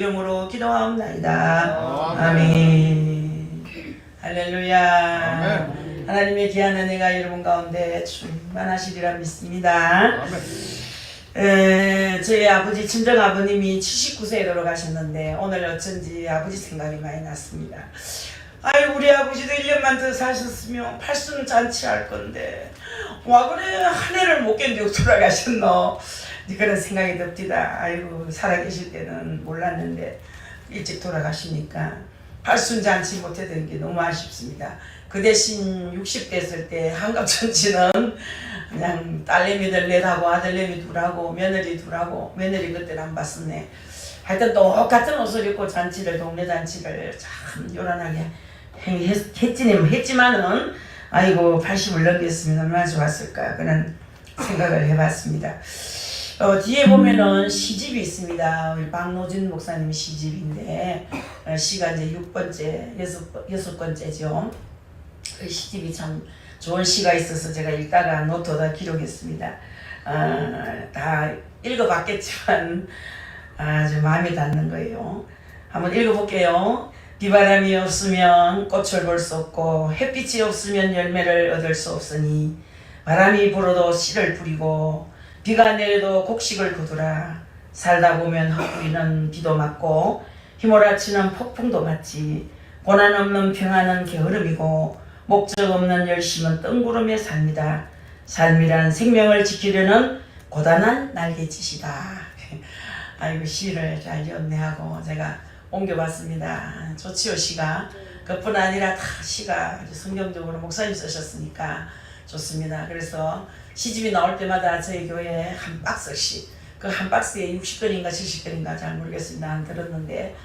이름으로 기도하옵나이다. 아멘. 할렐루야. 아멘. 하나님의 귀한 은혜가 여러분 가운데 충만하시리라 믿습니다. 저희 아버지 친정 아버님이 79세에 돌아가셨는데 오늘 어쩐지 아버지 생각이 많이 났습니다. 아유, 우리 아버지도 1년만 더 사셨으면 팔순 잔치할 건데 와 그래 한 해를 못 견디고 돌아가셨노. 그런 생각이 듭니다. 아이고, 살아계실 때는 몰랐는데 일찍 돌아가시니까 팔순잔치 못했던 게 너무 아쉽습니다. 그 대신 60 됐을 때 한갑잔치는 그냥 딸내미들 넷하고 아들내미 둘하고 며느리 둘하고, 며느리 그때는 안 봤었네. 하여튼 똑같은 옷을 입고 잔치를, 동네 잔치를 참 요란하게 했지만은 아이고 80을 넘겼으면 얼마나 좋았을까 그런 생각을 해봤습니다. 뒤에 보면은 시집이 있습니다. 우리 박노진 목사님 시집인데 시가 이제 6번째, 6번째죠. 그 시집이 참 좋은 시가 있어서 제가 읽다가 노트에다 기록했습니다. 다 읽어봤겠지만 아주 마음에 닿는 거예요. 한번 읽어볼게요. 비바람이 없으면 꽃을 볼 수 없고 햇빛이 없으면 열매를 얻을 수 없으니 바람이 불어도 씨를 뿌리고 비가 내려도 곡식을 거두라. 살다 보면 헛부리는 비도 맞고 휘몰아치는 폭풍도 맞지. 고난 없는 평안은 게으름이고 목적 없는 열심은 뜬구름의 삶이다. 삶이란 생명을 지키려는 고단한 날갯짓이다. 아이고, 시를 잘 연내하고 제가 옮겨봤습니다. 좋지요, 시가. 그뿐 아니라 다 시가 성경적으로 목사님 쓰셨으니까 좋습니다. 그래서 시집이 나올 때마다 저희 교회에 한 박스씩, 그 한 박스에 60건인가 70건인가 잘 모르겠습니다. 안 들었는데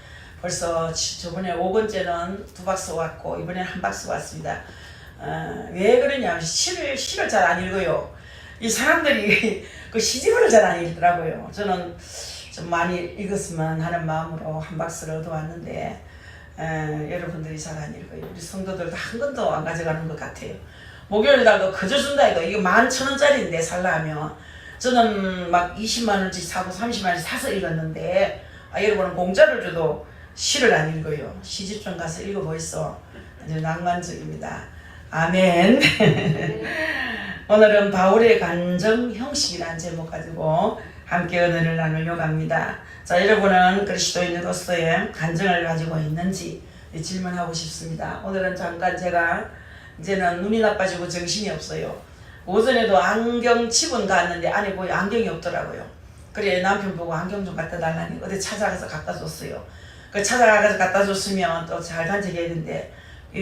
벌써 저번에 5번째는 2박스 왔고 이번에 한 박스 왔습니다. 왜 그러냐, 시를 잘 안 읽어요. 이 사람들이 그 시집을 잘 안 읽더라고요. 저는 좀 많이 읽었으면 하는 마음으로 한 박스를 얻어왔는데 여러분들이 잘 안 읽어요. 우리 성도들도 한 권도 안 가져가는 것 같아요. 목요일날도 그저 준다 이거. 이거 11,000원짜리인데 살라 하면 저는 막 20만원씩 사고 30만원씩 사서 읽었는데 여러분은 공짜를 줘도 시를 안 읽어요. 시집 좀 가서 읽어보이소. 아주 낭만적입니다. 아멘. 오늘은 바울의 간정 형식이라는 제목 가지고 함께 은혜를 나누려고 합니다. 자, 여러분은 그리스도인으로서의 간정을 가지고 있는지 질문하고 싶습니다. 오늘은 잠깐 제가 이제는 눈이 나빠지고 정신이 없어요. 오전에도 안경집은 갔는데 안에 보니 안경이 없더라고요. 그래 남편 보고 안경 좀 갖다 달라니 어디 찾아가서 갖다 줬어요. 그 찾아가서 갖다 줬으면 또 잘 간직했는데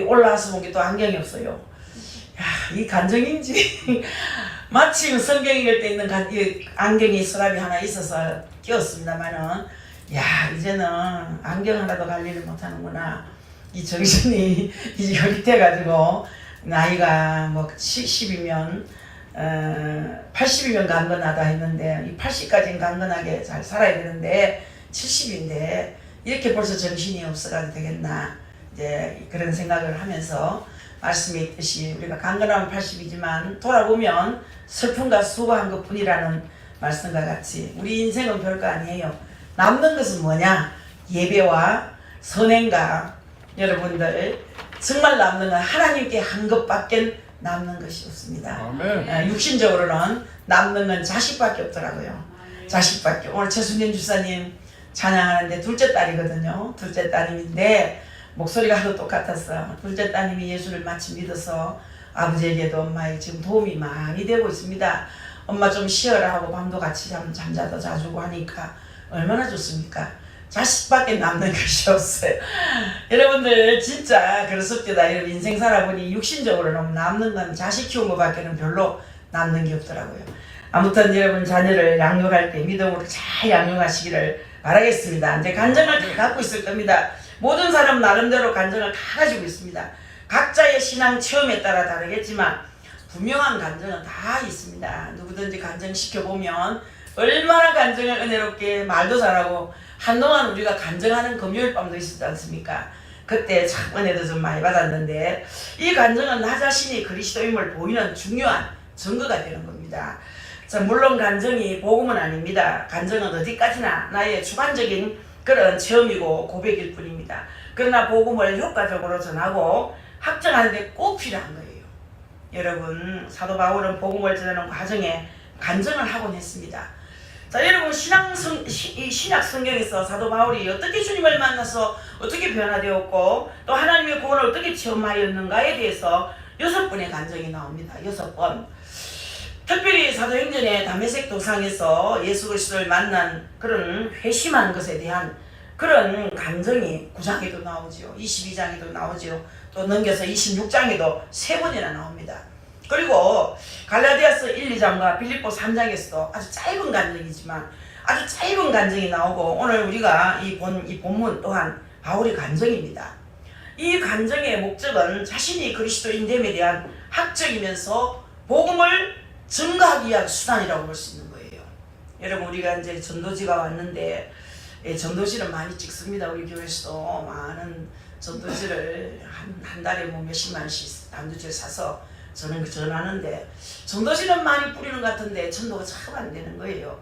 올라와서 본 게 또 안경이 없어요. 야, 이 간정인지 마침 성경 읽을 때 있는 이 안경이 서랍이 하나 있어서 끼웠습니다만은 야, 이제는 안경 하나도 관리를 못하는구나. 이 정신이 이제 현립돼가지고 나이가 뭐 70이면 80이면 강건하다 했는데 이 80까지는 강건하게 잘 살아야 되는데 70인데 이렇게 벌써 정신이 없어가도 되겠나, 이제 그런 생각을 하면서 말씀에 있듯이 우리가 강건하면 80이지만 돌아보면 슬픔과 수고한 것 뿐이라는 말씀과 같이 우리 인생은 별거 아니에요. 남는 것은 뭐냐? 예배와 선행과 여러분들 정말 남는 건 하나님께 한 것밖에 남는 것이 없습니다. 아멘. 육신적으로는 남는 건 자식밖에 없더라고요. 자식밖에. 오늘 최순현 주사님 찬양하는데 둘째 딸이거든요. 둘째 따님인데 목소리가 하도 똑같았어. 둘째 따님이 예수를 마침 믿어서 아버지에게도 엄마에게 지금 도움이 많이 되고 있습니다. 엄마 좀 쉬어라 하고 밤도 같이 잠자도 자주고 하니까 얼마나 좋습니까? 자식밖에 남는 것이 없어요. 여러분들 진짜 그렇습니다. 여러분 인생 살아보니 육신적으로는 남는 건 자식 키운 것밖에는 별로 남는 게 없더라고요. 아무튼 여러분 자녀를 양육할 때 믿음으로 잘 양육하시기를 바라겠습니다. 이제 간정을 다 갖고 있을 겁니다. 모든 사람 나름대로 간정을 다 가지고 있습니다. 각자의 신앙 체험에 따라 다르겠지만 분명한 간정은 다 있습니다. 누구든지 간정시켜보면 얼마나 간정을 은혜롭게 말도 잘하고 한동안 우리가 간정하는 금요일 밤도 있었지 않습니까? 그때 참 은혜도 좀 많이 받았는데 이 간정은 나 자신이 그리스도임을 보이는 중요한 증거가 되는 겁니다. 자, 물론 간정이 복음은 아닙니다. 간정은 어디까지나 나의 주관적인 그런 체험이고 고백일 뿐입니다. 그러나 복음을 효과적으로 전하고 확정하는 데 꼭 필요한 거예요. 여러분, 사도 바울은 복음을 전하는 과정에 간증을 하곤 했습니다. 자, 여러분, 신약 성경에서 사도 바울이 어떻게 주님을 만나서 어떻게 변화되었고 또 하나님의 구원을 어떻게 체험하였는가에 대해서 6번의 간증이 나옵니다. 6번. 특별히 사도행전의 다메섹 도상에서 예수 그리스도를 만난 그런 회심한 것에 대한 그런 간증이 9장에도 나오죠. 22장에도 나오죠. 또 넘겨서 26장에도 3번이나 나옵니다. 그리고 갈라디아서 1, 2장과 빌립보 3장에서도 아주 짧은 간증이지만 아주 짧은 간증이 나오고 오늘 우리가 이 본문 또한 바울의 간증입니다. 이 간증의 목적은 자신이 그리스도인됨에 대한 학적이면서 복음을 증거하기 위한 수단이라고 볼 수 있는 거예요. 여러분, 우리가 이제 전도지가 왔는데 전도지를 많이 찍습니다. 우리 교회에서도 많은 전도지를 한 달에 뭐 몇십만씩 단두지를 사서 저는 전하는데 전도지는 많이 뿌리는 것 같은데 전도가 참 안 되는 거예요.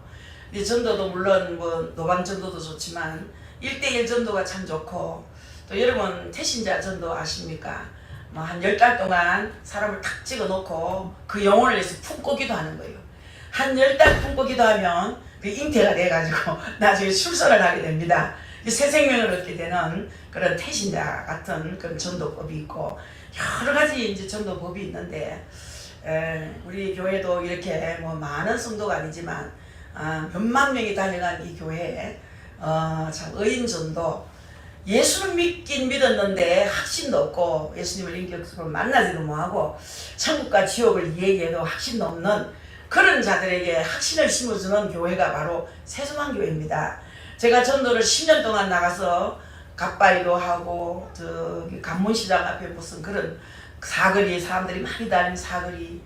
근데 전도도 물론 뭐 노방 전도도 좋지만 1:1 전도가 참 좋고 또 여러분 태신자 전도 아십니까? 뭐 한 10달 동안 사람을 탁 찍어 놓고 그 영혼을 위해서 품고 기도하는 거예요. 한 10달 품고 기도하면 그 잉태가 돼가지고 나중에 출산을 하게 됩니다. 새 생명을 얻게 되는 그런 태신자 같은 그런 전도법이 있고 여러 가지 이제 전도법이 있는데 우리 교회도 이렇게 뭐 많은 성도가 아니지만 몇만 명이 다녀간 이 교회에 참 의인전도 예수를 믿긴 믿었는데 확신도 없고 예수님을 인격적으로 만나지도 못하고 천국과 지옥을 얘기해도 확신도 없는 그런 자들에게 확신을 심어주는 교회가 바로 새소망교회입니다. 제가 전도를 10년 동안 나가서 갓바위도 하고 저기 관문시장 앞에 무슨 그런 사거리 사람들이 많이 다니는 사거리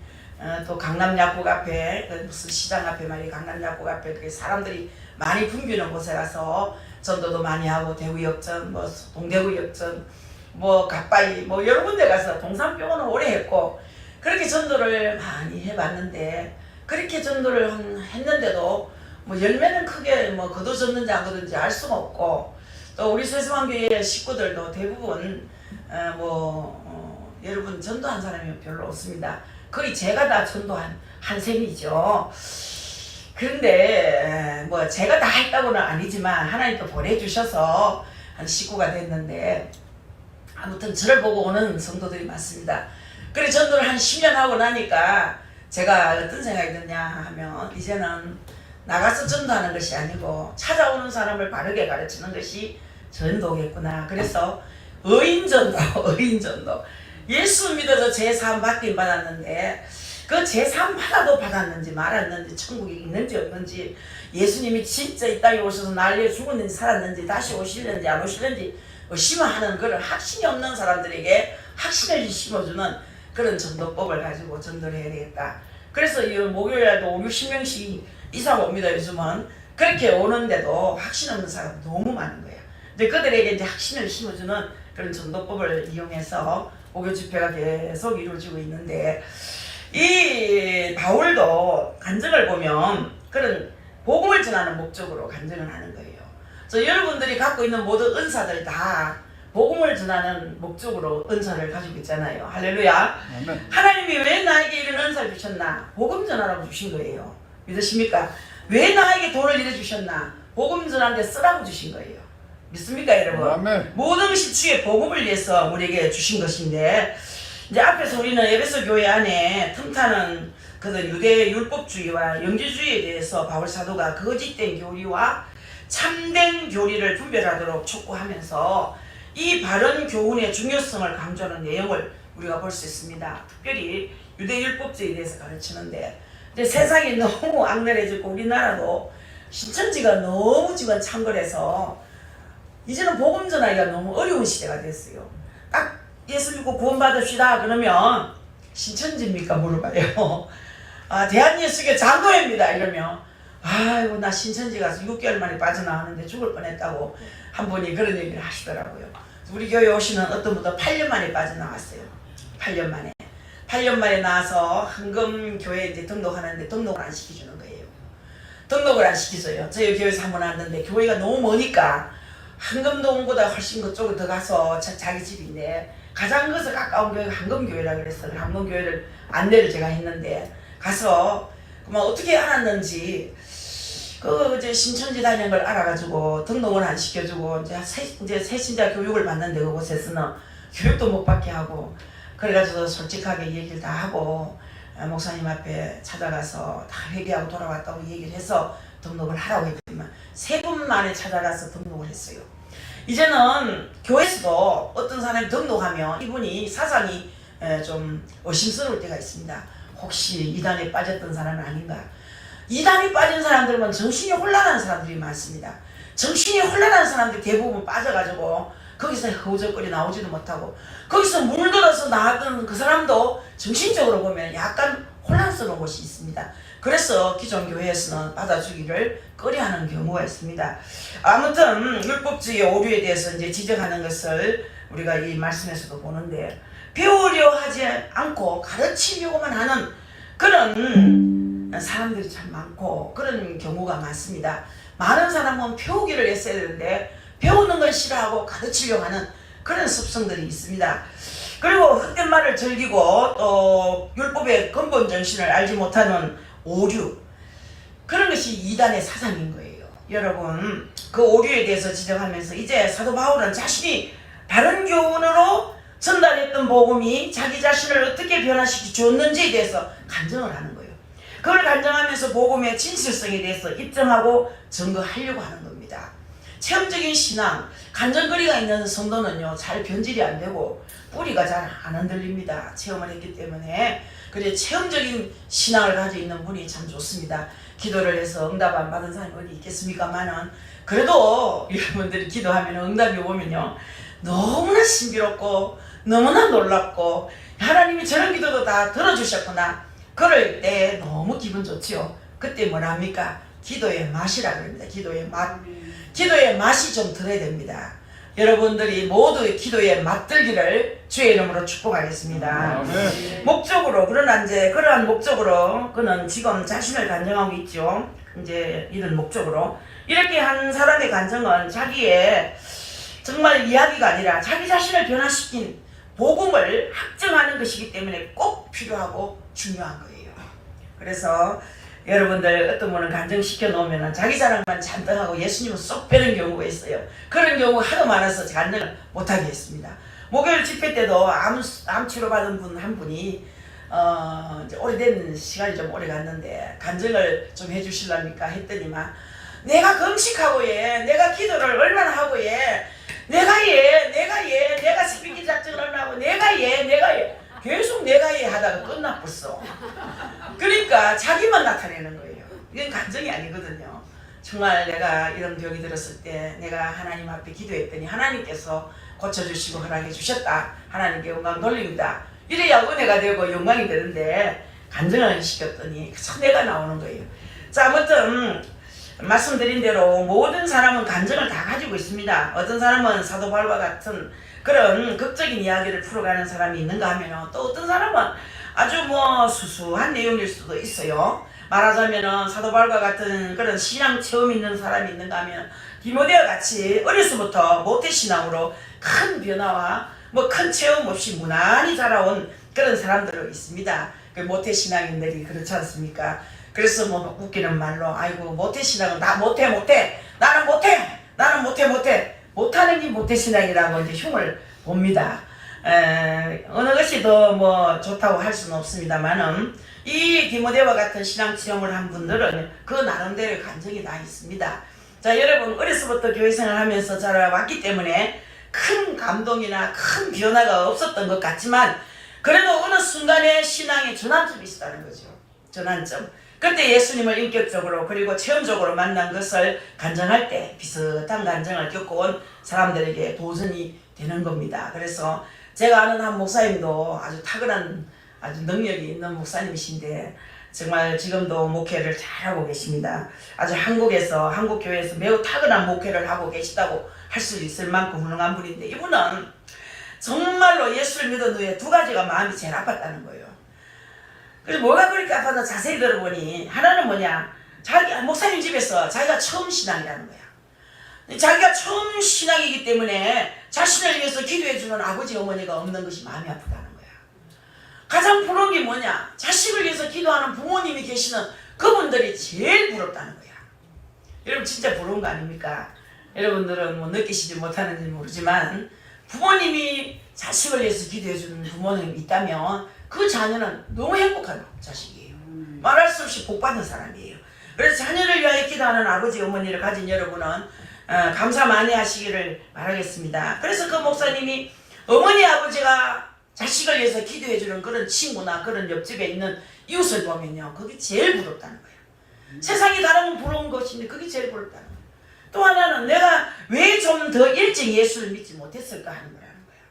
또 강남약국 앞에 무슨 시장 앞에 말이에요. 강남약국 앞에 그렇게 사람들이 많이 붐비는 곳에 가서 전도도 많이 하고 대구역전 뭐 동대구역전 뭐 갓바위 뭐 여러 군데 가서 동산병원은 오래 했고 그렇게 전도를 많이 해봤는데 그렇게 전도를 했는데도 뭐 열매는 크게 뭐 거둬졌는지 안 거둔지 알 수가 없고 또 우리 새소망교회 식구들도 대부분 여러분 전도한 사람이 별로 없습니다. 거의 제가 다 전도한 한 셈이죠. 그런데 뭐 제가 다 했다고는 아니지만 하나님 또 보내주셔서 한 식구가 됐는데 아무튼 저를 보고 오는 성도들이 많습니다. 그래 전도를 한 10년 하고 나니까 제가 어떤 생각이 드냐 하면 이제는 나가서 전도하는 것이 아니고 찾아오는 사람을 바르게 가르치는 것이 전도겠구나. 그래서 의인전도 의인전도 예수 믿어서 제3 받긴 받았는데 그 제3 받아도 받았는지 말았는지 천국이 있는지 없는지 예수님이 진짜 이 땅에 오셔서 날 위해 죽었는지 살았는지 다시 오실는지 안 오실는지 의심하는 그런 확신이 없는 사람들에게 확신을 심어주는 그런 전도법을 가지고 전도를 해야 되겠다. 그래서 이 목요일에도 5, 60명씩 이상 옵니다. 요즘은 그렇게 오는데도 확신 없는 사람이 너무 많은 거예요. 근데 그들에게 이제 확신을 심어주는 그런 전도법을 이용해서 목요 집회가 계속 이루어지고 있는데 이 바울도 간증을 보면 그런 복음을 전하는 목적으로 간증을 하는 거예요. 그래서 여러분들이 갖고 있는 모든 은사들 다 복음을 전하는 목적으로 은사를 가지고 있잖아요. 할렐루야. 아멘. 하나님이 왜 나에게 이런 은사를 주셨나? 복음 전하라고 주신 거예요. 믿으십니까? 왜 나에게 돈을 이래 주셨나? 복음 전하는데 쓰라고 주신 거예요. 믿습니까 여러분? 아멘. 모든 것이 주의 복음을 위해서 우리에게 주신 것인데 이제 앞에서 우리는 에베소 교회 안에 틈타는 그런 유대 율법주의와 영지주의에 대해서 바울 사도가 거짓된 교리와 참된 교리를 분별하도록 촉구하면서 이 바른 교훈의 중요성을 강조하는 내용을 우리가 볼 수 있습니다. 특별히 유대 율법주의에 대해서 가르치는데 근데 세상이 너무 악랄해지고 우리나라도 신천지가 너무 지금 창궐해서 이제는 복음 전하기가 너무 어려운 시대가 됐어요. 딱 예수 믿고 구원받읍시다 그러면 신천지입니까 물어봐요. 대한예수교 장로입니다 이러면 아이고 나 신천지 가서 6개월 만에 빠져나왔는데 죽을 뻔했다고 한 분이 그런 얘기를 하시더라고요. 우리 교회 오시는 어떤 분도 8년 만에 빠져나왔어요. 8년 만에. 8년 만에 나와서 헌금교회에 이제 등록하는데 등록을 안 시켜주는 거예요. 등록을 안 시켜줘요. 저희 교회에서 한 번 왔는데 교회가 너무 머니까 한금동보다 훨씬 그쪽으로 더 가서 자기 집인데 가장 거기서 가까운 교회가 한금교회라 그랬어요. 한금교회를 안내를 제가 했는데 가서 뭐 어떻게 알았는지 이제 신천지 다니는 걸 알아가지고 등록을 안 시켜주고 이제 새신자 교육을 받는데 그곳에서는 교육도 못 받게 하고 그래가지고 솔직하게 얘기를 다 하고 목사님 앞에 찾아가서 다 회개하고 돌아왔다고 얘기를 해서 등록을 하라고 했지만 3분 만에 찾아가서 등록을 했어요. 이제는 교회에서도 어떤 사람이 등록하면 이분이 사상이 좀 의심스러울 때가 있습니다. 혹시 이단에 빠졌던 사람은 아닌가? 이단에 빠진 사람들은 정신이 혼란한 사람들이 많습니다. 정신이 혼란한 사람들이 대부분 빠져가지고 거기서 허우적거리 나오지도 못하고 거기서 물들어서 나왔던 그 사람도 정신적으로 보면 약간 혼란스러운 곳이 있습니다. 그래서 기존 교회에서는 받아주기를 꺼려하는 경우가 있습니다. 아무튼 율법주의 오류에 대해서 이제 지적하는 것을 우리가 이 말씀에서도 보는데 배우려 하지 않고 가르치려고만 하는 그런 사람들이 참 많고 그런 경우가 많습니다. 많은 사람은 배우기를 애써야 되는데 배우는 걸 싫어하고 가르치려고 하는 그런 습성들이 있습니다. 그리고 헛된 말을 즐기고 또 율법의 근본 정신을 알지 못하는 오류, 그런 것이 이단의 사상인 거예요. 여러분, 그 오류에 대해서 지적하면서 이제 사도 바울은 자신이 다른 교훈으로 전달했던 복음이 자기 자신을 어떻게 변화시키 줬는지에 대해서 간증을 하는 거예요. 그걸 간증하면서 복음의 진실성에 대해서 입증하고 증거하려고 하는 겁니다. 체험적인 신앙, 간증거리가 있는 성도는요 잘 변질이 안 되고 뿌리가 잘 안 흔들립니다. 체험을 했기 때문에. 그래 체험적인 신앙을 가지고 있는 분이 참 좋습니다. 기도를 해서 응답 안 받은 사람이 어디 있겠습니까만은 그래도 여러분들이 기도하면 응답이 오면요 너무나 신비롭고 너무나 놀랍고 하나님이 저런 기도도 다 들어주셨구나. 그럴 때 너무 기분 좋지요. 그때 뭐라 합니까? 기도의 맛이라 그럽니다. 기도의 맛. 기도의 맛이 좀 들어야 됩니다. 여러분들이 모두 기도에 맛들기를 주의 이름으로 축복하겠습니다. 목적으로, 그러나 이제 그러한 목적으로 그는 지금 자신을 간증하고 있죠. 이제 이런 목적으로 이렇게 한 사람의 간증은 자기의 정말 이야기가 아니라 자기 자신을 변화시킨 복음을 확증하는 것이기 때문에 꼭 필요하고 중요한 거예요. 그래서 여러분들 어떤 분은 간증시켜 놓으면 자기 자랑만 잔뜩 하고 예수님은 쏙 빼는 경우가 있어요. 그런 경우가 하도 많아서 간증을 못하게 했습니다. 목요일 집회 때도 암 치료 받은 분 한 분이 이제 오래된 시간이 좀 오래 갔는데 간증을 좀 해주실랍니까 했더니만 내가 금식하고 내가 기도를 얼마나 하고 내가 새벽기 작정을 얼마나 하고 내가 계속 내가 하다가 끝나버렸어. 그러니까 자기만 나타내는 거예요. 이건 간증이 아니거든요. 정말 내가 이런 병이 들었을 때 내가 하나님 앞에 기도했더니 하나님께서 고쳐주시고 허락해 주셨다. 하나님께 영광 돌립니다. 이래야 은혜가 되고 영광이 되는데 간증을 시켰더니 내가 나오는 거예요. 자, 아무튼 말씀드린 대로 모든 사람은 간증을 다 가지고 있습니다. 어떤 사람은 사도 바울과 같은 그런 극적인 이야기를 풀어가는 사람이 있는가 하면 또 어떤 사람은 아주 수수한 내용일 수도 있어요. 말하자면 사도 바울과 같은 그런 신앙 체험 있는 사람이 있는가 하면 디모데와 같이 어려서부터 모태신앙으로 큰 변화와 큰 체험 없이 무난히 자라온 그런 사람들도 있습니다. 그 모태신앙인들이 그렇지 않습니까? 그래서 웃기는 말로 아이고 모태신앙은 나 못해 나는 못해 못하는 게 모태신앙이라고 이제 흉을 봅니다. 어느 것이 더 좋다고 할 수는 없습니다만은 이 디모데와 같은 신앙 체험을 한 분들은 그 나름대로의 간증이 다 있습니다. 자, 여러분 어려서부터 교회 생활하면서 자라왔기 때문에 큰 감동이나 큰 변화가 없었던 것 같지만 그래도 어느 순간에 신앙의 전환점이 있었다는 거죠. 전환점. 그때 예수님을 인격적으로 그리고 체험적으로 만난 것을 간증할 때 비슷한 간증을 겪어온 사람들에게 도전이 되는 겁니다. 그래서 제가 아는 한 목사님도 아주 탁월한 아주 능력이 있는 목사님이신데 정말 지금도 목회를 잘하고 계십니다. 아주 한국 교회에서 매우 탁월한 목회를 하고 계시다고 할 수 있을 만큼 훌륭한 분인데 이분은 정말로 예수를 믿은 후에 2가지가 마음이 제일 아팠다는 거예요. 그래서 뭐가 그렇게 아파서 자세히 들어보니 하나는 목사님 집에서 자기가 처음 신앙이라는 거야. 자기가 처음 신앙이기 때문에 자신을 위해서 기도해주는 아버지 어머니가 없는 것이 마음이 아프다는 거야. 가장 부러운 게 뭐냐? 자식을 위해서 기도하는 부모님이 계시는 그분들이 제일 부럽다는 거야. 여러분 진짜 부러운 거 아닙니까? 여러분들은 뭐 느끼시지 못하는지 모르지만 부모님이 자식을 위해서 기도해주는 부모님이 있다면 그 자녀는 너무 행복한 자식이에요. 말할 수 없이 복받은 사람이에요. 그래서 자녀를 위하여 기도하는 아버지 어머니를 가진 여러분은 감사 많이 하시기를 바라겠습니다. 그래서 그 목사님이 어머니 아버지가 자식을 위해서 기도해주는 그런 친구나 그런 옆집에 있는 이웃을 보면요, 그게 제일 부럽다는 거예요. 세상이 다른 건 부러운 것인데 그게 제일 부럽다는 거예요. 또 하나는 내가 왜 좀 더 일찍 예수를 믿지 못했을까 하는 거라는 거예요.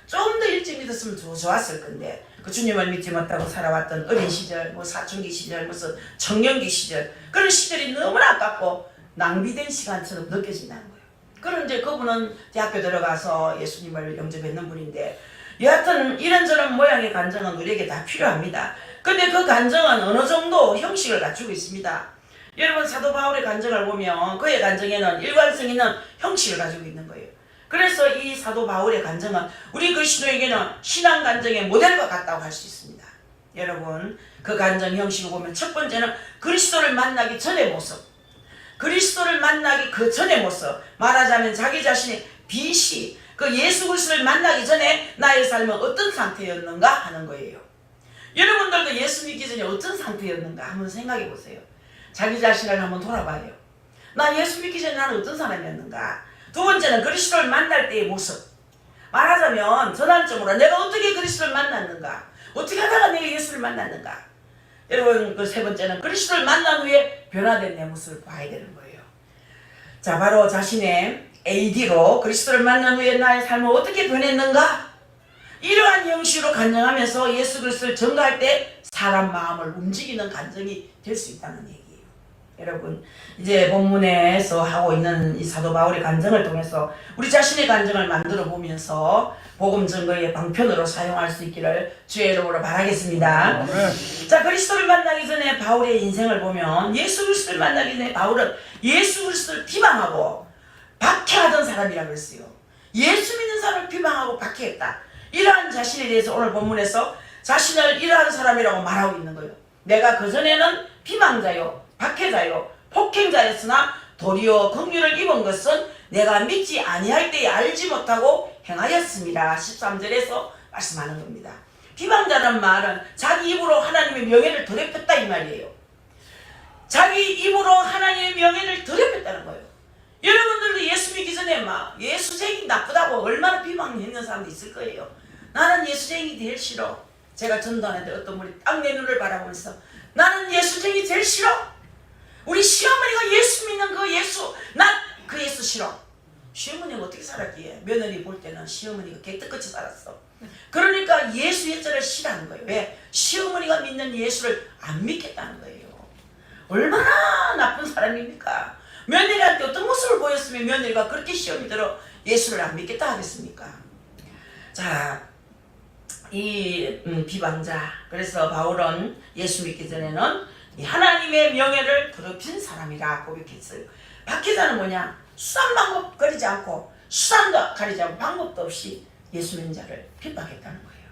좀 더 일찍 믿었으면 좋았을 건데 그 주님을 믿지 못하고 살아왔던 어린 시절, 뭐 사춘기 시절, 무슨 청년기 시절, 그런 시절이 너무나 아깝고 낭비된 시간처럼 느껴진다는 거예요. 그런 이제 그분은 대학교 들어가서 예수님을 영접했는 분인데 여하튼 이런저런 모양의 간증은 우리에게 다 필요합니다. 근데 그 간증은 어느 정도 형식을 갖추고 있습니다. 여러분 사도 바울의 간증을 보면 그의 간증에는 일관성 있는 형식을 가지고 있는 거예요. 그래서 이 사도 바울의 간증은 우리 그리스도에게는 신앙 간증의 모델과 같다고 할 수 있습니다. 여러분 그 간증 형식을 보면 첫 번째는 그리스도를 만나기 전의 모습, 그리스도를 만나기 그 전의 모습, 말하자면 자기 자신의 BC, 그 예수 그리스도를 만나기 전에 나의 삶은 어떤 상태였는가 하는 거예요. 여러분들도 예수 믿기 전에 어떤 상태였는가 한번 생각해 보세요. 자기 자신을 한번 돌아봐요. 나 예수 믿기 전에 나는 어떤 사람이었는가. 두 번째는 그리스도를 만날 때의 모습. 말하자면 전환점으로 내가 어떻게 그리스도를 만났는가, 어떻게 하다가 내가 예수를 만났는가. 여러분 그 세 번째는 그리스도를 만난 후에 변화된 내 모습을 봐야 되는 거예요. 자, 바로 자신의 AD로 그리스도를 만난 후에 나의 삶을 어떻게 변했는가, 이러한 형식으로 간증하면서 예수 그리스도를 전가할 때 사람 마음을 움직이는 간증이 될 수 있다는 얘기예요. 여러분 이제 본문에서 하고 있는 이 사도 바울의 간증을 통해서 우리 자신의 간증을 만들어 보면서 복음 증거의 방편으로 사용할 수 있기를 주의 이름으로 바라겠습니다. 자, 그리스도를 만나기 전에 바울의 인생을 보면 예수 그리스도를 만나기 전에 바울은 예수 그리스도를 비방하고 박해하던 사람이라고 했어요. 예수 믿는 사람을 비방하고 박해했다. 이러한 자신에 대해서 오늘 본문에서 자신을 이러한 사람이라고 말하고 있는 거예요. 내가 그전에는 비방자요, 박해자요, 폭행자였으나 도리어 긍휼을 입은 것은 내가 믿지 아니할 때에 알지 못하고 행하였습니다. 13절에서 말씀하는 겁니다. 비방자란 말은 자기 입으로 하나님의 명예를 더럽혔다 이 말이에요. 자기 입으로 하나님의 명예를 더럽혔다는 거예요. 여러분들도 예수 믿기 전에 막 예수쟁이 나쁘다고 얼마나 비방했는 사람도 있을 거예요. 나는 예수쟁이 제일 싫어. 제가 전도하는데 어떤 분이 딱 내 눈을 바라보면서 나는 예수쟁이 제일 싫어. 우리 시어머니가 예수 믿는 그 예수, 난 그 예수 싫어. 시어머니가 어떻게 살았기에? 며느리 볼 때는 시어머니가 개떡같이 살았어. 그러니까 예수 예자를 싫어하는 거예요. 왜? 시어머니가 믿는 예수를 안 믿겠다는 거예요. 얼마나 나쁜 사람입니까? 며느리한테 어떤 모습을 보였으면 며느리가 그렇게 시험이 들어 예수를 안 믿겠다 하겠습니까? 자, 이 비방자, 그래서 바울은 예수 믿기 전에는 하나님의 명예를 더럽힌 사람이라 고백했어요. 박해자는 뭐냐? 수단 방법 가리지 않고, 수단도 가리지 않고 방법도 없이 예수 믿는 자를 핍박했다는 거예요.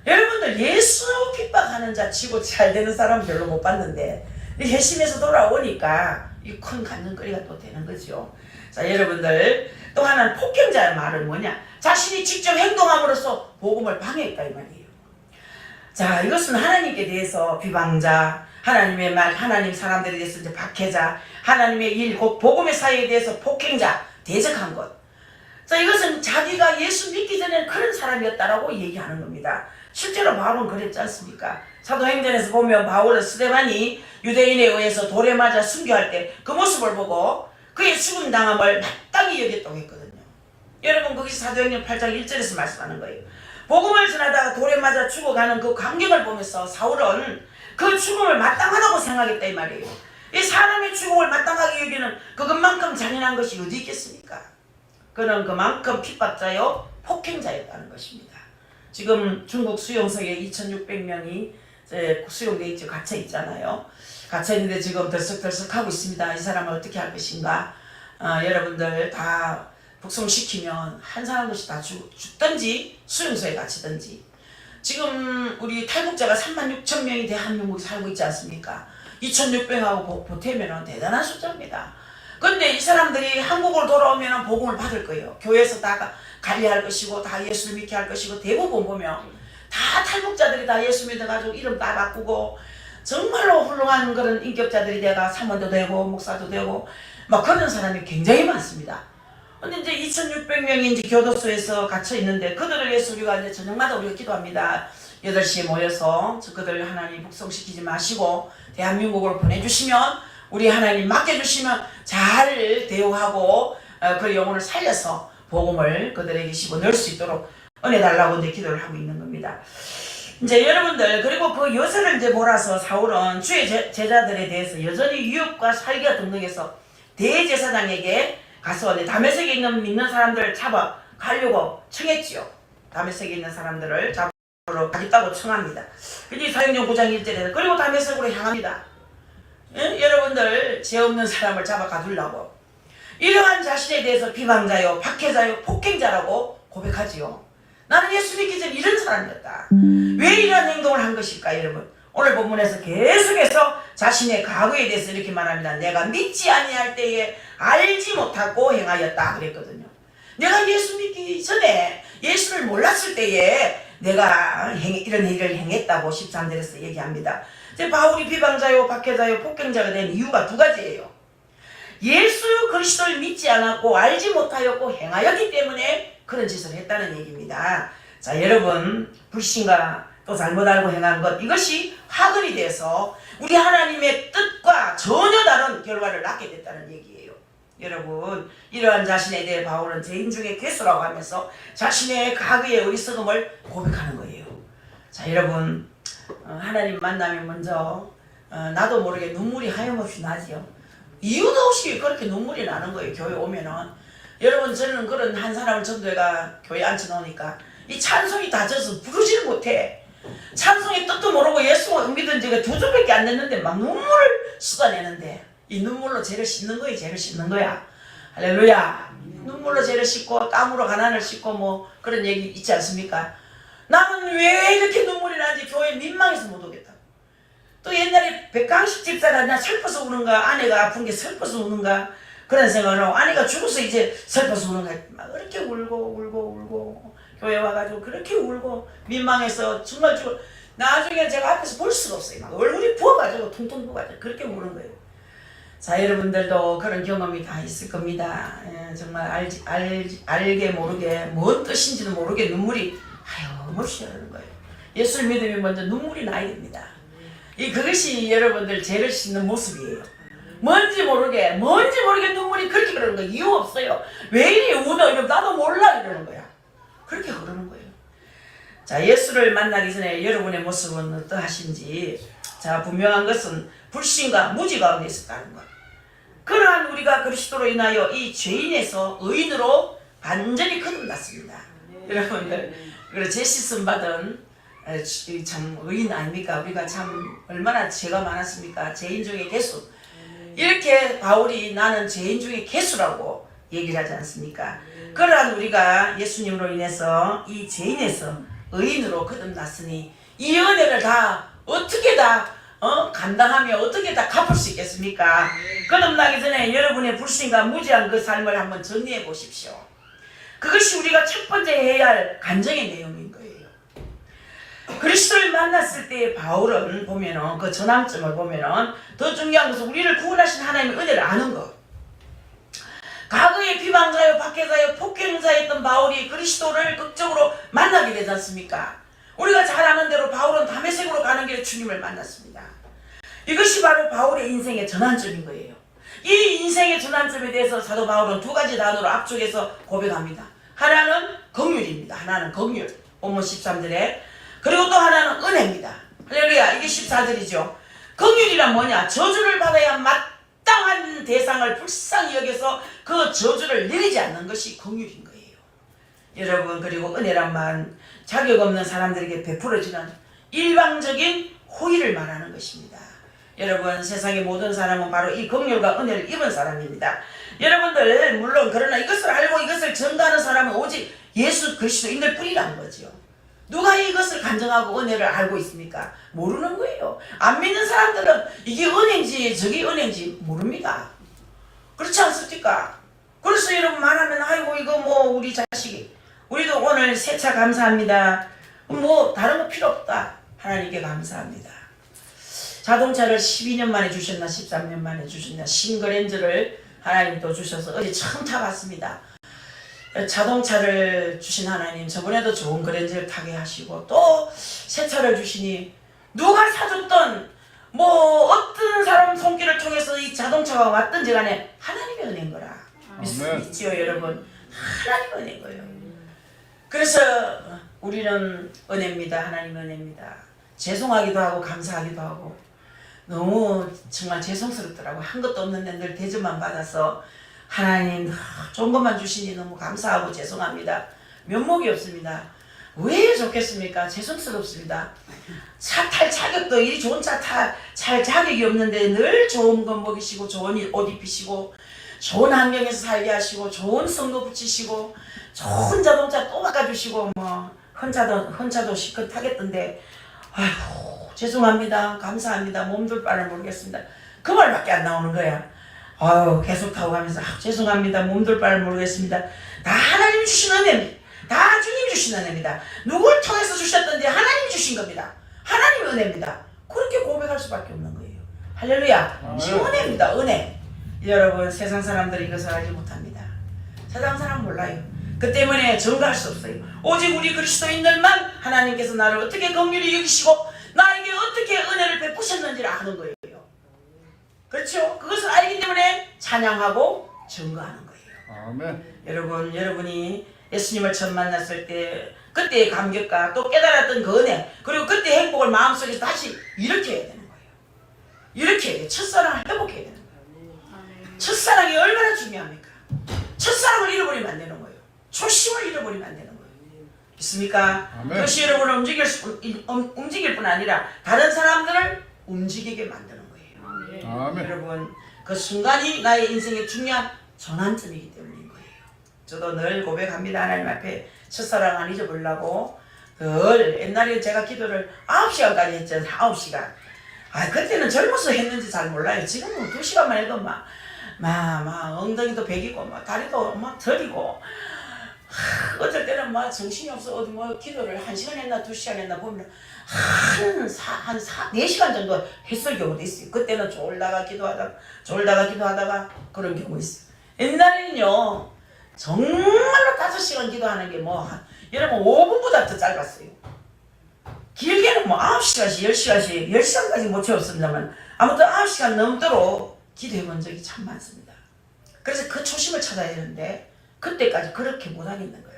여러분들 예수 핍박하는 자 치고 잘 되는 사람 별로 못 봤는데 회심에서 돌아오니까 이 큰 간증거리가 또 되는 거죠. 자, 여러분들 또 하나는 폭행자의 말은 뭐냐? 자신이 직접 행동함으로써 복음을 방해했다 이 말이에요. 자, 이것은 하나님께 대해서 비방자, 하나님의 말, 하나님 사람들에 대해서 이제 박해자, 하나님의 일, 곧 복음의 사회에 대해서 폭행자, 대적한 것. 자, 이것은 자기가 예수 믿기 전에는 그런 사람이었다라고 얘기하는 겁니다. 실제로 바울은 그랬지 않습니까? 사도행전에서 보면 바울은 스데반이 유대인에 의해서 돌에 맞아 순교할 때 그 모습을 보고 그의 죽음 당함을 마땅히 여겼다고 했거든요. 여러분 거기서 사도행전 8장 1절에서 말씀하는 거예요. 복음을 전하다가 돌에 맞아 죽어가는 그 광경을 보면서 사울은 그 죽음을 마땅하다고 생각했다 이 말이에요. 이 사람의 죽음을 마땅하게 여기는 그것만큼 잔인한 것이 어디 있겠습니까? 그는 그만큼 핍박자요 폭행자였다는 것입니다. 지금 중국 수용소에 2,600명이 수용되어 있죠. 갇혀 있잖아요. 갇혀 있는데 지금 덜썩덜썩 하고 있습니다. 이 사람을 어떻게 할 것인가? 여러분들 다 북송시키면 한 사람씩 다 죽든지 수용소에 갇히든지. 지금 우리 탈북자가 36,000명이 대한민국에 살고 있지 않습니까? 2,600하고 보태면 대단한 숫자입니다. 근데 이 사람들이 한국으로 돌아오면 복음을 받을 거예요. 교회에서 다 관리할 것이고 다 예수를 믿게 할 것이고, 대부분 보면 다 탈북자들이 다 예수 믿어가지고 이름 다 바꾸고 정말로 훌륭한 그런 인격자들이 내가 사모도 되고 목사도 되고 막 그런 사람이 굉장히 많습니다. 근데 이제 2,600명이 이제 교도소에서 gat혀 있는데 그들을 위해서 우리가 이제 저녁마다 우리가 기도합니다. 8시에 모여서 그들 하나님 북송시키지 마시고 대한민국으로 보내주시면, 우리 하나님 맡겨주시면 잘 대우하고 그 영혼을 살려서 복음을 그들에게 집어넣을 수 있도록 은혜 달라고 이제 기도를 하고 있는 겁니다. 이제 여러분들, 그리고 그 여세를 이제 몰아서 사울은 주의 제자들에 대해서 여전히 유혹과 살기가 등등해서 대제사장에게 가서 다메섹에 있는 믿는 사람들을 잡아 가려고 청했지요. 다메섹에 있는 사람들을 잡으러 가겠다고 청합니다. 그게 사도행전 9장 1절에서 그리고 다메섹으로 향합니다. 여러분들 죄 없는 사람을 잡아 가두려고 이러한 자신에 대해서 비방자요, 박해자요, 폭행자라고 고백하지요. 나는 예수 믿기 전 이런 사람이었다. 왜 이런 행동을 한 것일까? 여러분, 오늘 본문에서 계속해서 자신의 과거에 대해서 이렇게 말합니다. 내가 믿지 아니할 때에 알지 못하고 행하였다 그랬거든요. 내가 예수 믿기 전에 예수를 몰랐을 때에 내가 이런 일을 행했다고 13절에서 얘기합니다. 바울이 비방자요, 박해자요, 폭행자가 된 이유가 두 가지예요. 예수 그리스도를 믿지 않았고 알지 못하였고 행하였기 때문에 그런 짓을 했다는 얘기입니다. 자, 여러분, 불신과 또 잘못 알고 행한 것, 이것이 화근이 돼서 우리 하나님의 뜻과 전혀 다른 결과를 낳게 됐다는 얘기예요. 여러분, 이러한 자신에 대해 바울은 죄인 중에 괴수라고 하면서 자신의 과거의 어리석음을 고백하는 거예요. 자, 여러분, 하나님 만나면 먼저 나도 모르게 눈물이 하염없이 나지요. 이유도 없이 그렇게 눈물이 나는 거예요. 교회 오면은. 여러분, 저는 그런 한 사람을 전도회가 교회 앉혀놓으니까 이 찬송이 다져서 부르지를 못해. 찬송의 뜻도 모르고 예수가 믿은 지가 2주밖에 안 됐는데 막 눈물을 쏟아내는데, 이 눈물로 죄를 씻는 거예요. 죄를 씻는 거야. 할렐루야. 눈물로 죄를 씻고 땀으로 가난을 씻고 뭐 그런 얘기 있지 않습니까? 나는 왜 이렇게 눈물이 나지? 교회 민망해서 못 오겠다. 또 옛날에 백강식 집사가 나 슬퍼서 우는가, 아내가 아픈 게 슬퍼서 우는가 그런 생각을 하고, 아내가 죽어서 이제 슬퍼서 우는가, 막 그렇게 울고 교회 와가지고 그렇게 울고 민망해서 정말 나중에 제가 앞에서 볼 수가 없어요. 막 얼굴이 부어가지고 퉁퉁 부어가지고 그렇게 우는 거예요. 자, 여러분들도 그런 경험이 다 있을 겁니다. 정말 알게 모르게 뭔 뜻인지도 모르게 눈물이 하염없이 흐르는 거예요. 예수를 믿으면 먼저 눈물이 나야 됩니다. 그것이 여러분들 죄를 씻는 모습이에요. 뭔지 모르게 눈물이 그렇게 흐르는 거예요. 이유 없어요. 왜 이리 우너? 이러면 나도 몰라 이러는 거야. 그렇게 흐르는 거예요. 자, 예수를 만나기 전에 여러분의 모습은 어떠하신지. 자, 분명한 것은 불신과 무지 가운데 있었다는 것. 그러한 우리가 그리스도로 인하여 이 죄인에서 의인으로 완전히 거듭났습니다. 여러분들, 그리고 죄 씻음 받은 참 의인 아닙니까? 우리가 참 얼마나 죄가 많았습니까? 죄인 중에 괴수. 이렇게 바울이 나는 죄인 중에 괴수라고 얘기를 하지 않습니까? 그러한 우리가 예수님으로 인해서 이 죄인에서 의인으로 거듭났으니 이 은혜를 다 어떻게 다 감당하며 어떻게 다 갚을 수 있겠습니까? 거듭나기 전에 여러분의 불신과 무지한 그 삶을 한번 정리해 보십시오. 그것이 우리가 첫 번째 해야 할 간증의 내용인 거예요. 그리스도를 만났을 때 바울은 보면은 그 전환점을 보면은 더 중요한 것은 우리를 구원하신 하나님의 은혜를 아는 것. 과거에 비방자요, 박해자요, 폭행자였던 바울이 그리스도를 극적으로 만나게 되지 않습니까? 우리가 잘 아는 대로 바울은 다메섹으로 가는 길에 주님을 만났습니다. 이것이 바로 바울의 인생의 전환점인 거예요. 이 인생의 전환점에 대해서 사도 바울은 두 가지 단어로 앞쪽에서 고백합니다. 하나는 긍휼입니다. 하나는 긍휼. 본문 13절에. 그리고 또 하나는 은혜입니다. 할렐루야. 이게 14절이죠. 긍휼이란 뭐냐? 저주를 받아야 마땅한 대상을 불쌍히 여겨서 그 저주를 내리지 않는 것이 긍휼인 거예요. 여러분, 그리고 은혜란 말, 자격 없는 사람들에게 베풀어지는 일방적인 호의를 말하는 것입니다. 여러분, 세상의 모든 사람은 바로 이 긍휼과 은혜를 입은 사람입니다. 여러분들 물론 그러나 이것을 알고 이것을 전가하는 사람은 오직 예수 그리스도인들 뿐이라는 거죠. 누가 이것을 간증하고 은혜를 알고 있습니까? 모르는 거예요. 안 믿는 사람들은 이게 은혜인지 저게 은혜인지 모릅니다. 그렇지 않습니까? 그래서 여러분 말하면 아이고 이거 뭐 우리 자식이 우리도 오늘 세차 감사합니다. 뭐 다른 거 필요 없다. 하나님께 감사합니다. 자동차를 12년 만에 주셨나 13년 만에 주셨나 싱글렌즈를 하나님 또 주셔서 어제 처음 타봤습니다. 자동차를 주신 하나님 저번에도 좋은 그랜저를 타게 하시고 또 새 차를 주시니 누가 사줬던 뭐 어떤 사람 손길을 통해서 이 자동차가 왔든지 간에 하나님의 은혜인 거라 믿지요 여러분. 하나님의 은혜인 거예요. 그래서 우리는 은혜입니다. 하나님의 은혜입니다. 죄송하기도 하고 감사하기도 하고 너무 정말 죄송스럽더라고요. 한 것도 없는데 늘 대접만 받아서 하나님 좋은 것만 주시니 너무 감사하고 죄송합니다. 면목이 없습니다. 왜 좋겠습니까? 죄송스럽습니다. 차 탈 자격도 이 좋은 차 탈 자격이 없는데 늘 좋은 것 먹이시고 좋은 옷 입히시고 좋은 환경에서 살게 하시고 좋은 성도 붙이시고 좋은 자동차 또 바꿔주시고 뭐 헌차도 실컷 타겠던데 아이고 죄송합니다. 감사합니다. 몸둘 바를 모르겠습니다. 그 말밖에 안 나오는 거야. 아유 계속 타고 가면서 죄송합니다. 몸둘 바를 모르겠습니다. 다 하나님 주신 은혜입니다. 다 주님 주신 은혜입니다. 누굴 통해서 주셨던지 하나님 주신 겁니다. 하나님의 은혜입니다. 그렇게 고백할 수밖에 없는 거예요. 할렐루야. 은혜입니다. 은혜. 여러분 세상 사람들이 이것을 알지 못합니다. 세상 사람 몰라요. 그 때문에 전가할 수 없어요. 오직 우리 그리스도인들만 하나님께서 나를 어떻게 긍휼히 여기시고 나에게 어떻게 은혜를 베푸셨는지를 아는 거예요. 그렇죠? 그것을 알기 때문에 찬양하고 증거하는 거예요. 아멘. 여러분이 예수님을 처음 만났을 때 그때의 감격과 또 깨달았던 그 은혜 그리고 그때의 행복을 마음속에서 다시 이렇게 해야 되는 거예요. 이렇게 해야 돼요. 첫사랑을 회복해야 되는 거예요. 첫사랑이 얼마나 중요합니까? 첫사랑을 잃어버리면 안 되는 거예요. 초심을 잃어버리면 안 되는 거예요. 믿습니까? 그것이 여러분을 움직일 뿐 아니라 다른 사람들을 움직이게 만드는 거예요. 아멘. 여러분 그 순간이 나의 인생의 중요한 전환점이기 때문인 거예요. 저도 늘 고백합니다. 하나님 앞에 첫사랑 안 잊어보려고 늘 옛날에 제가 기도를 9시간까지 했죠. 9시간. 그때는 젊어서 했는지 잘 몰라요. 지금은 2시간만 해도 막 엉덩이도 베기고 막 다리도 막 저리고 어쩔 때는 막 정신이 없어 어디 뭐 기도를 1시간 했나 2시간 했나 보면 한 4시간 정도 했을 경우도 있어요. 그때는 졸다가 기도하다가 그런 경우 있어요. 옛날에는요 정말로 5시간 기도하는 게 뭐 여러분 5분보다 더 짧았어요. 길게는 뭐 9시간씩 10시간씩 10시간까지 못 채웠습니다만 아무튼 9시간 넘도록 기도해 본 적이 참 많습니다. 그래서 그 초심을 찾아야 되는데 그때까지 그렇게 못 하겠는 거야.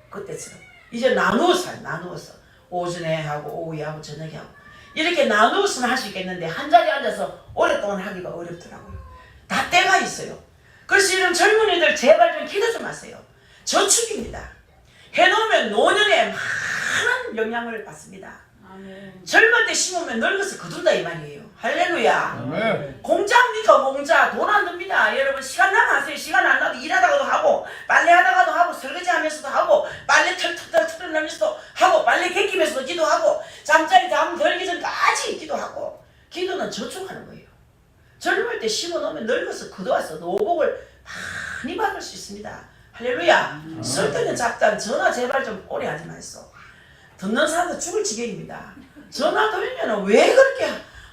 그때처럼 이제 나누어서 오전에 하고 오후에 하고 저녁에 하고 이렇게 나누어서는 할 수 있겠는데 한 자리에 앉아서 오랫동안 하기가 어렵더라고요. 다 때가 있어요. 그래서 이런 젊은이들 제발 좀 기도 좀 하세요. 저축입니다. 해놓으면 노년에 많은 영향을 받습니다. 아멘. 젊을 때 심으면 늙어서 거둔다 이 말이에요. 할렐루야. 아멘. 공짜입니까 공짜. 돈 안 듭니다. 여러분 시간 나면 하세요. 시간 안 나도 일하다가도 하고 빨래하다가도 하고 설거지하면서도 하고 빨래 털어내면서도 하고 빨래 개키면서도 기도하고 잠자리 잠 들기 전까지 기도하고 기도는 저축하는 거예요. 젊을 때 심어놓으면 늙어서 거둬와서 노복을 많이 받을 수 있습니다. 할렐루야. 쓸 때는 잡단 전화 제발 좀 오래 하지 마있어. 듣는 사람도 죽을 지경입니다. 전화 돌리면 왜 그렇게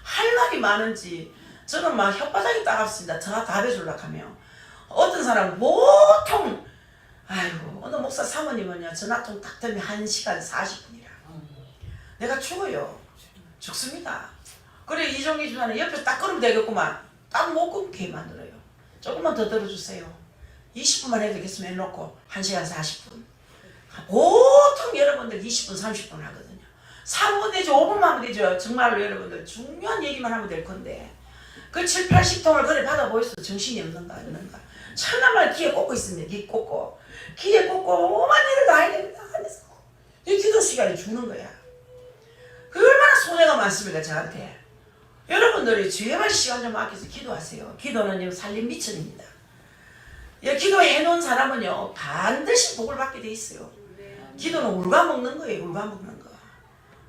할 말이 많은지 저는 막 혓바닥이 따갑습니다. 전화 답해주려고 하면 어떤 사람은 보통 아이고 어느 목사 사모님은요 전화통 딱 되면 1시간 40분이라 내가 죽어요. 죽습니다. 그래 이종기 주사는 옆에서 딱 끊으면 되겠구만. 딱 못 끊게 만들어요. 조금만 더 들어주세요. 20분만 해도 되겠으면 해놓고 1시간 40분. 보통 여러분들 20분 30분 하거든요. 3분 되죠 5분만 하면 되죠. 정말로 여러분들 중요한 얘기만 하면 될 건데 그 7, 80통을 그래 받아보였어. 정신이 없는가 천하만 귀에 꽂고 있습니다. 귀에 꽂고 오만 일을 다 해야 됩니다. 하면서 이 기도 시간이 죽는 거야. 그 얼마나 손해가 많습니까 저한테. 여러분들이 제발 시간 좀 아껴서 기도하세요. 기도는 살림 미천입니다. 기도해 놓은 사람은요 반드시 복을 받게 돼 있어요. 기도는 울가먹는 거예요. 울가먹는 거.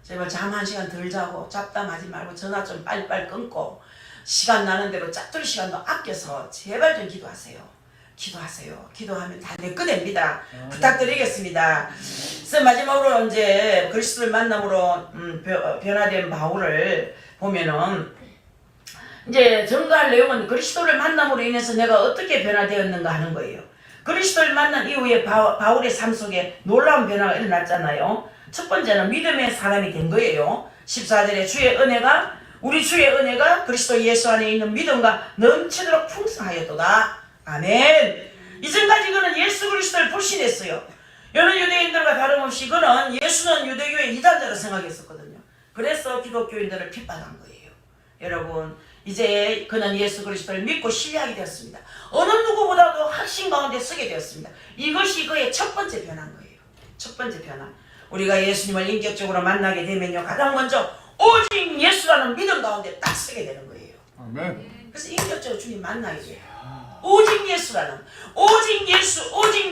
제발 잠 1시간 덜 자고 잡담하지 말고 전화 좀 빨리빨리 끊고 시간 나는 대로 짝둘 시간도 아껴서 제발 좀 기도하세요. 기도하세요. 기도하면 다 내 거됩니다. 부탁드리겠습니다. 그래서 마지막으로 이제 그리스도를 만남으로 변화된 바울을 보면은 이제 전가할 내용은 그리스도를 만남으로 인해서 내가 어떻게 변화되었는가 하는 거예요. 그리스도를 만난 이후에 바울의 삶 속에 놀라운 변화가 일어났잖아요. 첫 번째는 믿음의 사람이 된 거예요. 14절에 우리 주의 은혜가 그리스도 예수 안에 있는 믿음과 넘치도록 풍성하였도다. 아멘. 이전까지 그는 예수 그리스도를 불신했어요. 여러 유대인들과 다름없이 그는 예수는 유대교의 이단자로 생각했었거든요. 그래서 기독교인들을 핍박한 거예요. 여러분 이제 그는 예수 그리스도를 믿고 신뢰하게 되었습니다. 어느 누구보다도 확신 가운데 서게 되었습니다. 이것이 그의 첫 번째 변화인 거예요. 첫 번째 변화. 우리가 예수님을 인격적으로 만나게 되면요 가장 먼저 오직 예수라는 믿음 가운데 딱 서게 되는 거예요. 아멘. 그래서 인격적으로 주님 만나게 돼요. 오직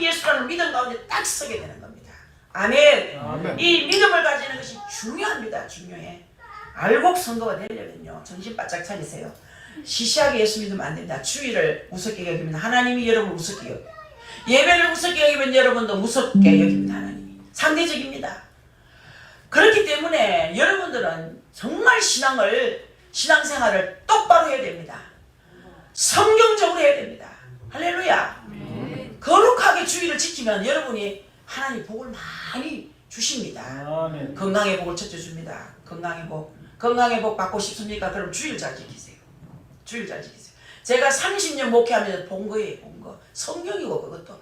예수라는 믿음 가운데 딱 서게 되는 겁니다. 아멘. 아멘. 이 믿음을 가지는 것이 중요합니다. 중요해. 알곡 선거가 되려면요 정신 바짝 차리세요. 시시하게 예수 믿으면 안 됩니다. 주의를 우습게 여기면 하나님이 여러분을 우습게 여겨요. 예배를 우습게 여기면 여러분도 우습게 여깁니다. 하나님이 상대적입니다. 그렇기 때문에 여러분들은 정말 신앙생활을 똑바로 해야 됩니다. 성경적으로 해야 됩니다. 할렐루야. 거룩하게 주의를 지키면 여러분이 하나님 복을 많이 주십니다. 아멘. 건강의 복을 첫째 줍니다. 건강의 복 받고 싶습니까? 그럼 주의를 잘 지키세요. 주의를 잘 지키세요. 제가 30년 목회하면서 본 거예요. 본 거. 성경이고 그것도.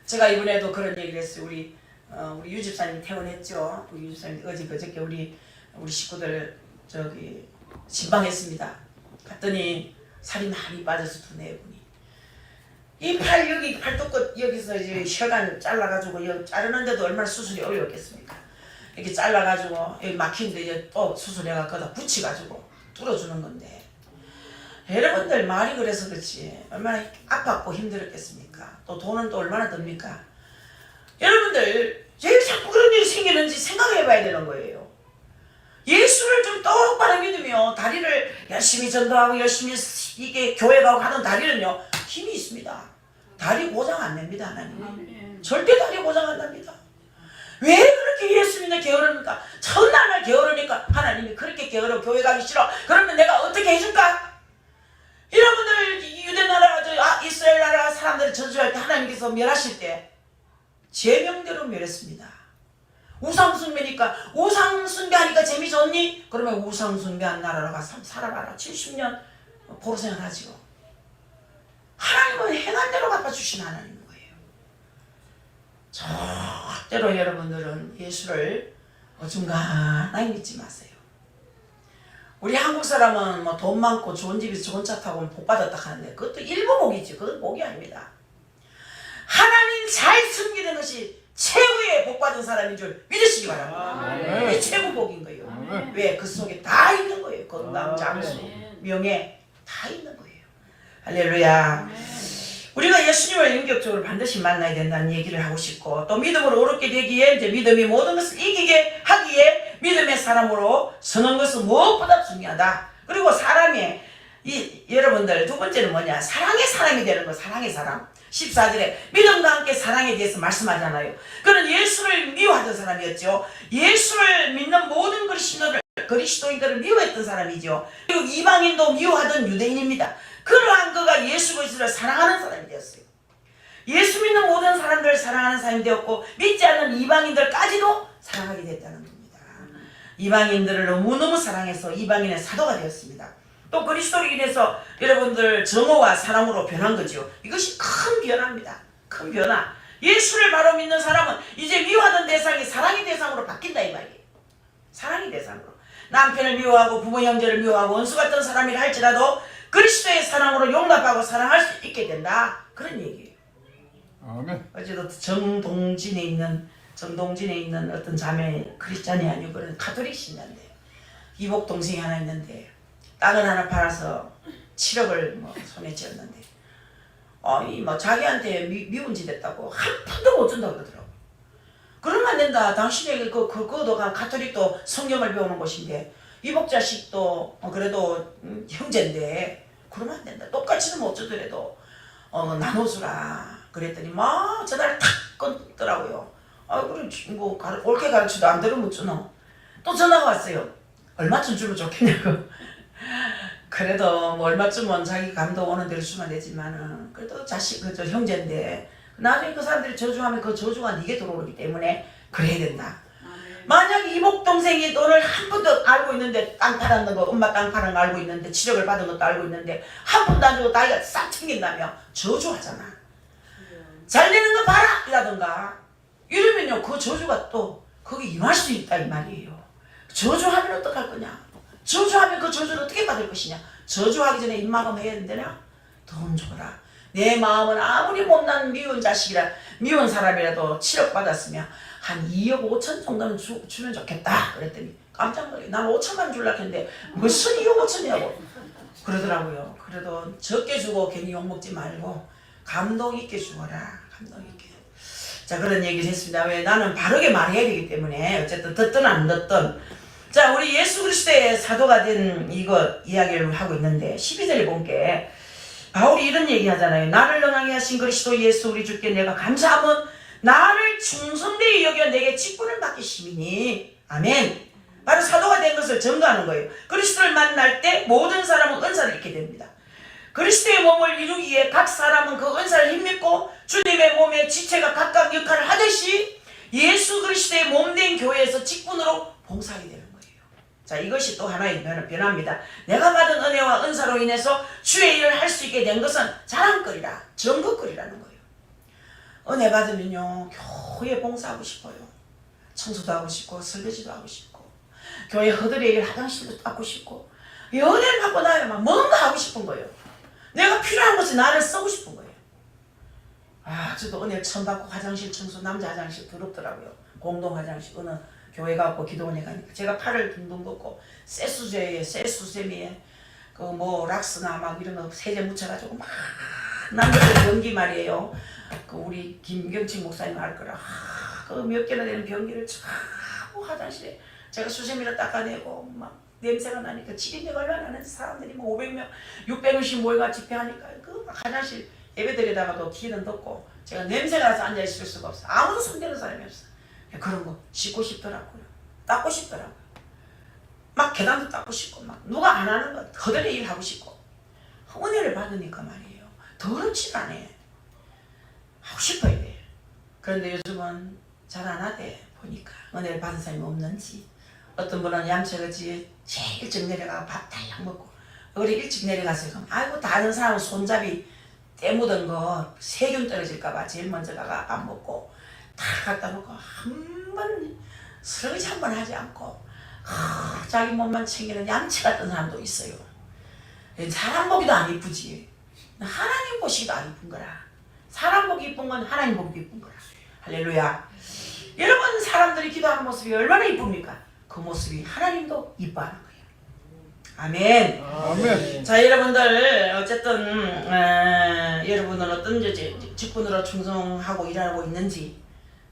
제가 이번에도 그런 얘기를 했어요. 우리 유집사님 퇴원했죠. 우리 유집사님 그저께 우리 식구들 신방했습니다. 갔더니 살이 많이 빠져서 두 네 분이 이 여기 팔뚝끝 여기서 이제 혈관 잘라가지고 여기 자르는데도 얼마나 수술이 어려웠겠습니까? 이렇게 잘라가지고 여기 막히는데 이제 또 수술해가 거기다 붙여가지고 뚫어주는 건데 여러분들 말이 그래서 그렇지 얼마나 아팠고 힘들었겠습니까? 또 돈은 또 얼마나 듭니까? 여러분들 왜 자꾸 그런 일이 생기는지 생각해봐야 되는 거예요. 예수를 좀 똑바로 믿으며 다리를 열심히 전도하고 열심히 이게 교회 가고 하는 다리는요 힘이 있습니다. 다리 고장 안 냅니다. 하나님 절대 다리 고장 안 납니다. 왜 그렇게 예수 믿는 게으릅니까? 첫날 게으르니까 하나님이 그렇게 게으러 교회 가기 싫어. 그러면 내가 어떻게 해줄까? 여러분들 유대 나라 이스라엘 나라 사람들을 저주할 때 하나님께서 멸하실 때 제명대로 멸했습니다. 우상숭배니까 우상숭배하니까 재미 좋니? 그러면 우상숭배한 나라로 가서 살아봐라. 70년 보루생활하지요. 하나님은 행한 대로 갚아주신 하나님인 거예요. 절대로 여러분들은 예수를 어중간하게 믿지 마세요. 우리 한국 사람은 뭐 돈 많고 좋은 집에서 좋은 차 타고 복 받았다 하는데 그것도 일부 복이지. 그건 복이 아닙니다. 하나님 잘 섬기는 것이 최고의 복 받은 사람인 줄 믿으시기 바랍니다. 이게 최고 복인 거예요. 왜? 그 속에 다 있는 거예요. 건강, 장수, 명예 다 있는 거예요. 할렐루야. 우리가 예수님을 인격적으로 반드시 만나야 된다는 얘기를 하고 싶고 또 믿음으로 오르게 되기에 이제 믿음이 모든 것을 이기게 하기에 믿음의 사람으로 서는 것은 무엇보다 중요하다. 그리고 여러분들 두 번째는 뭐냐? 사랑의 사람이 되는 거. 사랑의 사람. 14절에 믿음과 함께 사랑에 대해서 말씀하잖아요. 그는 예수를 미워하던 사람이었죠. 예수를 믿는 모든 그리스도인들을 미워했던 사람이죠. 그리고 이방인도 미워하던 유대인입니다. 그러한 그가 예수 그리스도를 사랑하는 사람이 되었어요. 예수 믿는 모든 사람들을 사랑하는 사람이 되었고 믿지 않는 이방인들까지도 사랑하게 됐다는 겁니다. 이방인들을 너무너무 사랑해서 이방인의 사도가 되었습니다. 또 그리스도로 인해서 여러분들 정오와 사랑으로 변한 거죠. 이것이 큰 변화입니다. 큰 변화. 예수를 바로 믿는 사람은 이제 미워하던 대상이 사랑의 대상으로 바뀐다 이 말이에요. 사랑의 대상으로. 남편을 미워하고 부모 형제를 미워하고 원수 같은 사람이라 할지라도 그리스도의 사랑으로 용납하고 사랑할 수 있게 된다. 그런 얘기예요. 아멘. 어제도 정동진에 있는 어떤 자매 크리스찬이 아니고 그런 가톨릭 신자인데 이복 동생이 하나 있는데 땅을 하나 팔아서 7억을 손에 쥐었는데 아니 막 자기한테 미운 짓 했다고 한 푼도 못 준다고 그러더라고. 그러면 안 된다. 당신에게 그거도 가톨릭도 성경을 배우는 곳인데 이복자식도 그래도 형제인데 그러면 안 된다. 똑같이는 못 주더라도 나눠주라. 그랬더니 막 전화를 탁 끊더라고요. 아 그래 뭐 옳게 가르쳐도 안 들으면 주노. 또 전화가 왔어요. 얼마쯤 주면 좋겠냐고. 그래도 뭐 얼마쯤은 자기 감동 오는 대로 주면 되지만은 그래도 자식 그저 형제인데 나중에 그 사람들이 저주하면 그 저주가 네게 들어오기 때문에 그래야 된다. 만약 이복 동생이 너를 한 번도 알고 있는데 땅 팔았는 거 엄마 땅 팔은 거 알고 있는데 치료를 받은 것도 알고 있는데 한 번도 안 주고 나이가 싹 챙긴다며 저주하잖아. 잘 되는 거 봐라 이라든가 이러면요 그 저주가 또 거기 임할 수 있다 이 말이에요. 저주하면 어떡할 거냐. 저주하면 그 저주를 어떻게 받을 것이냐. 저주하기 전에 입막음 해야 된다냐. 돈 줘라. 내 마음은 아무리 못난 미운 자식이라 미운 사람이라도 7억 받았으면 한 2억 5천 정도는 주면 좋겠다. 그랬더니 깜짝 놀래. 난 5천만 주려고 했는데 무슨 2억 5천이냐고 그러더라고요. 그래도 적게 주고 괜히 욕먹지 말고 감동 있게 주어라. 감동 있게. 자 그런 얘기를 했습니다. 왜 나는 바르게 말해야 되기 때문에 어쨌든 듣든 안 듣든. 자 우리 예수 그리스도의 사도가 된 이거 이야기를 하고 있는데 12절에 본게 바울이 이런 얘기 하잖아요. 나를 능하게 하신 그리스도 예수 우리 주께 내가 감사함은 나를 충성되이 여겨 내게 직분을 맡기심이니 아멘. 바로 사도가 된 것을 증거하는 거예요. 그리스도를 만날 때 모든 사람은 은사를 잃게 됩니다. 그리스도의 몸을 이루기 위해 각 사람은 그 은사를 힘입고 주님의 몸의 지체가 각각 역할을 하듯이 예수 그리스도의 몸된 교회에서 직분으로 봉사하게 되는 거예요. 자 이것이 또 하나의 변화입니다. 내가 받은 은혜와 은사로 인해서 주의 일을 할 수 있게 된 것은 자랑거리라 증거거리라는 거예요. 은혜 받으면요 교회 봉사하고 싶어요. 청소도 하고 싶고 설거지도 하고 싶고 교회 허들의 일 화장실도 닦고 싶고 은혜를 받고 나면 뭔가 하고 싶은 거예요. 내가 필요한 것을 나를 쓰고 싶은 거예요. 아 저도 은혜 처음 받고 화장실 청소 남자 화장실 더럽더라고요. 공동 화장실 어느 교회 가고 기도원에 가니까 제가 팔을 둥둥 걷고 세수세미에 그 뭐 락스나 막 이런 거 세제 묻혀가지고 막 남자들 변기 말이에요. 그 우리 김경식 목사님 알 거라. 그 몇 개나 되는 변기를 자꾸 화장실에 제가 수세미를 닦아내고 막 냄새가 나니까 7인회가 얼마나 나는 사람들이 뭐 500명 600명씩 모여가 집회하니까 그 화장실 예배드리다가도 귀는 덮고 제가 냄새가 나서 앉아있을 수가 없어. 아무도 손대는 사람이 없어. 그런 거 씻고 싶더라고요. 닦고 싶더라고요. 막 계단도 닦고 싶고 막 누가 안 하는 거 그들의 일 하고 싶고 은혜를 받으니까 말이에요. 더럽지가 않아. 하고 싶어야 돼. 그런데 요즘은 잘 안 하대 보니까 은혜를 받은 사람이 없는지 어떤 분은 얌체같이 제일 일찍 내려가고 밥 달랑 먹고 우리 일찍 내려가서 그럼 아이고 다른 사람은 손잡이 때 묻은 거 세균 떨어질까봐 제일 먼저 가가 밥 먹고 다 갖다 놓고 한 번 설거지 한 번 하지 않고 자기 몸만 챙기는 얌체 같은 사람도 있어요. 사람 보기도 안 이쁘지. 하나님 보시기도 안 이쁜 거라. 사람 보기 이쁜 건 하나님 보기도 이쁜 거라. 할렐루야. 여러분 사람들이 기도하는 모습이 얼마나 이쁩니까? 그 모습이 하나님도 이뻐하는 거예요. 아멘. 아멘. 자 여러분들 어쨌든 여러분은 어떤 직분으로 충성하고 일하고 있는지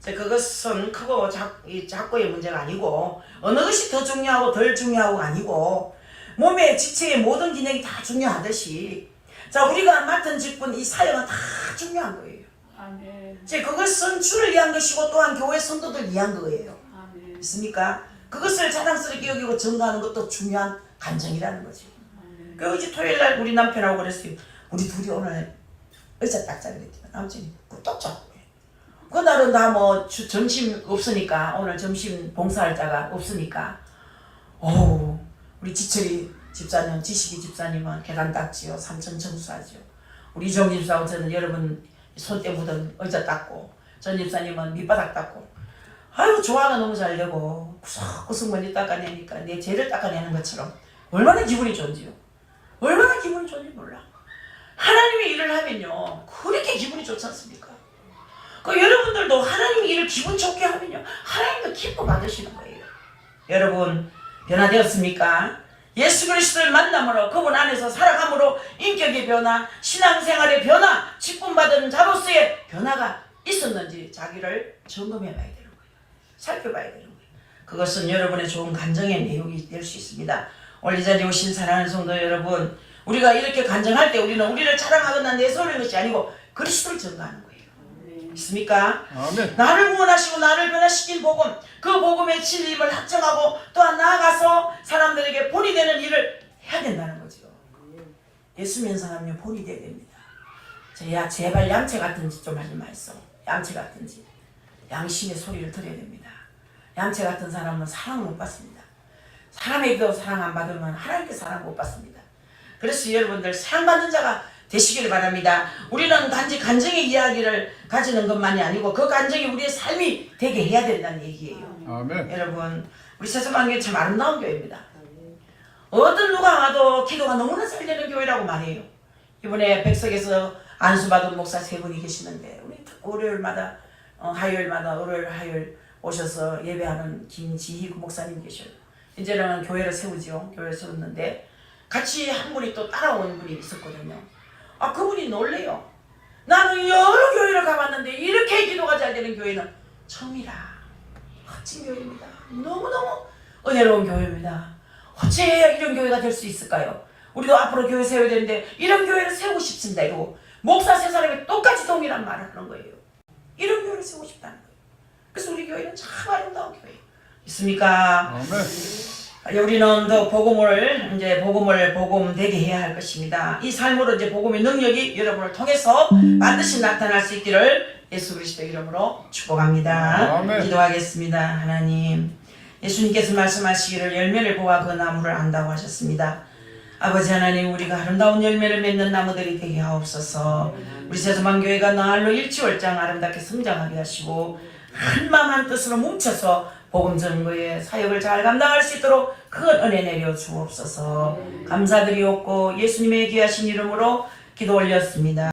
그것은 크고 작고의 문제가 아니고 어느 것이 더 중요하고 덜 중요하고가 아니고 몸의 지체의 모든 기능이 다 중요하듯이 자 우리가 맡은 직분 이 사역은 다 중요한 거예요. 아멘. 그것은 주를 위한 것이고 또한 교회 성도들 위한 거예요. 아멘. 있습니까? 그것을 자랑스럽게 여기고 증거하는 것도 중요한 간증이라는 거지. 그리고 이제 토요일날 우리 남편하고 그랬어요. 우리 둘이 오늘 의자 닦자 그랬더니 남편이 꿀떡 잡고 그날은 다 뭐 점심 없으니까 오늘 점심 봉사할 자가 없으니까 우리 지철이 집사님 지식이 집사님은 계단 닦지요. 3층 청소하지요. 우리 이정 집사하고 저는 여러분 손때 묻은 의자 닦고 전 집사님은 밑바닥 닦고 아이고 조화가 너무 잘 되고 구석구석 먼지 닦아내니까 내 죄를 닦아내는 것처럼 얼마나 기분이 좋은지요. 얼마나 기분이 좋은지 몰라. 하나님의 일을 하면요 그렇게 기분이 좋지 않습니까? 그 여러분들도 하나님의 일을 기분 좋게 하면요 하나님도 기쁨 받으시는 거예요. 여러분 변화되었습니까? 예수 그리스도를 만남으로 그분 안에서 살아감으로 인격의 변화, 신앙생활의 변화, 직분받은 자로서의 변화가 있었는지 자기를 점검해 봐야 되는 거예요. 살펴봐야 되는 거예요. 그것은 여러분의 좋은 간증의 내용이 될 수 있습니다. 오늘 이 자리에 오신 사랑하는 성도 여러분, 우리가 이렇게 간증할 때 우리는 우리를 자랑하거나 내세우는 것이 아니고 그리스도를 증거하는 거예요. 있습니까? 아멘. 나를 구원하시고 나를 변화시킨 복음, 그 복음의 진리임을 확정하고 또한 나아가서 사람들에게 본이 되는 일을 해야 된다는 거죠. 예수 믿는 사람은 본이 돼야 됩니다. 야, 제발 양채 같은 짓 좀 하지 마있어. 양채 같은 짓. 양심의 소리를 들어야 됩니다. 양채 같은 사람은 사랑 못 받습니다. 사람에게도 사랑 안 받으면 하나님께 사랑 못 받습니다. 그래서 여러분들 사랑받는 자가 되시기를 바랍니다. 우리는 단지 간증의 이야기를 가지는 것만이 아니고 그 간증이 우리의 삶이 되게 해야 된다는 얘기예요. 아멘. 여러분, 우리 세서방교회 참 아름다운 교회입니다. 어떤 누가 와도 기도가 너무나 잘 되는 교회라고 말해요. 이번에 백석에서 안수받은 목사 3분이 계시는데 우리 월요일마다 화요일 오셔서 예배하는 김지희 목사님 계셔요. 이제는 교회를 세우지요. 교회를 세웠는데 같이 한 분이 또 따라온 분이 있었거든요. 그분이 놀래요. 나는 여러 교회를 가봤는데 이렇게 기도가 잘 되는 교회는 처음이라. 멋진 교회입니다. 너무너무 은혜로운 교회입니다. 어째 이런 교회가 될 수 있을까요? 우리도 앞으로 교회 세워야 되는데 이런 교회를 세우고 싶습니다. 이러고 목사 3사람이 똑같이 동일한 말을 하는 거예요. 이런 교회를 세우고 싶다는 거예요. 그래서 우리 교회는 참 아름다운 교회예요. 있습니까? 아멘. 우리는 더 복음되게 해야 할 것입니다. 이 삶으로 이제 복음의 능력이 여러분을 통해서 반드시 나타날 수 있기를 예수 그리스도 이름으로 축복합니다. 아멘. 기도하겠습니다. 하나님, 예수님께서 말씀하시기를 열매를 보아 그 나무를 안다고 하셨습니다. 아버지 하나님, 우리가 아름다운 열매를 맺는 나무들이 되게 하옵소서. 우리 세서방교회가 날로 일치월장 아름답게 성장하게 하시고 한 마음 한 뜻으로 뭉쳐서 복음 전거의 사역을 잘 감당할 수 있도록 큰 은혜 내려 주옵소서. 감사드리옵고 예수님의 귀하신 이름으로 기도 올렸습니다.